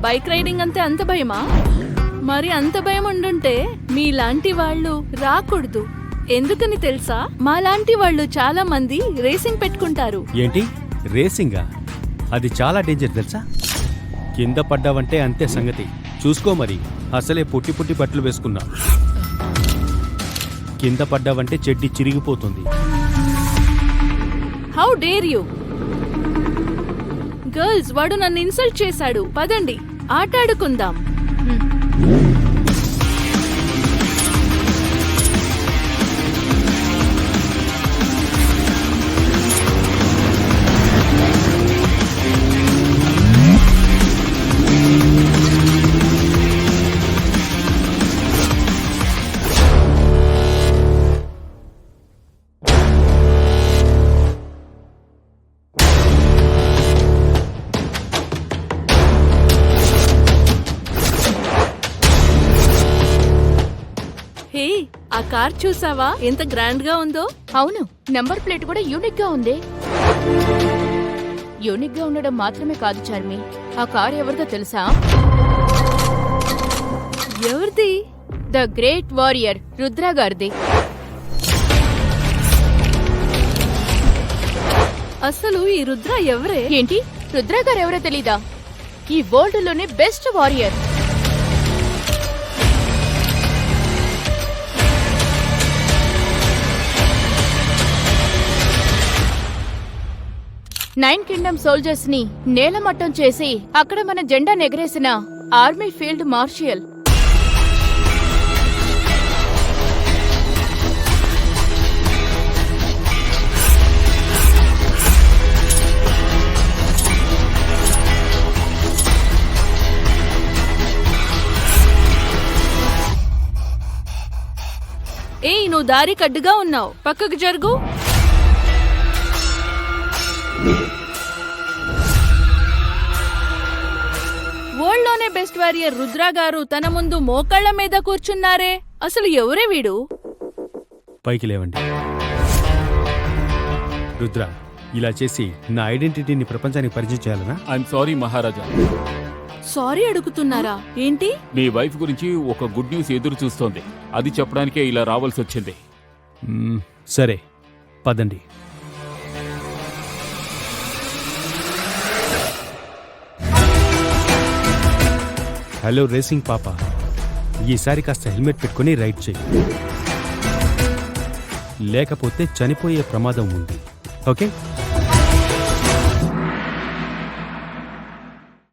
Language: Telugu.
బైక్ రైడింగ్ అంటే అంత భయమా? మరి అంత భయం ఉండుంటే మీలాంటి వాళ్ళు రాకూడదు. ఎందుకని తెలుసా? మాలాంటి వాళ్ళు చాలా మంది రేసింగ్ పెట్టుకుంటారు. ఏంటి రేసింగా? అది చాలా డేంజర్ తెలుసా? కింద పడ్డావంటే అంతే సంగతి. చూసుకో మరి, అసలే పుట్టి పుట్టి బట్టలు వేసుకున్నా. కింద పడ్డావంటే చెడ్డి చిరిగిపోతుంది. How dare you girls! వాడు నన్ను ఇన్సల్ట్ చేశాడు. పదండి ఆటాడుకుందాం. హే, ఆ కార్ చూసావా ఎంత గ్రాండ్ గా ఉందో? అవును, నంబర్ ప్లేట్ కూడా యూనిక్ గా ఉంది. యూనిక్ గా ఉండడం మాత్రమే కాదు చార్మి, ఆ కార్ ఎవరిదో తెలుసా? ఎవరిది? ద గ్రేట్ వారియర్ రుద్ర గారిది. అసలు ఈ రుద్ర ఎవరే? ఏంటి, రుద్ర గారు ఎవరో తెలీదా? ఈ వరల్డ్ లోనే best warrior. Nine kingdom soldiers ని నేలమట్టం చేసి అక్కడ మన జెండా నెగరేసిన ఆర్మీ ఫీల్డ్ మార్షియల్. ఏయ్, నువ్వు దారి కడ్డుగా ఉన్నావు, పక్కకు జరుగు. వరల్డ్ లోనే బెస్ట్ వారియర్ రుద్ర గారు తన ముందు మోకాళ్ల మీద కూర్చున్నారే. అసలు ఎవరే వీడు? పైకి లేవండి. రుద్ర, ఇలా చేసి నా ఐడెంటిటీని ప్రపంచానికి పరిచయం చేయాలనా? I'm sorry Maharaja. సారీ అడుగుతున్నారా? ఏంటి? మీ వైఫ్ గురించి ఒక గుడ్ న్యూస్ ఎదురు చూస్తోంది. అది చెప్పడానికే ఇలా రావాల్సి వచ్చింది. సరే, పదండి. హలో రేసింగ్ పాప, ఈసారి కాస్త హెల్మెట్ పెట్టుకుని రైడ్ చెయ్యి, లేకపోతే చనిపోయే ప్రమాదం ఉంది. ఓకే?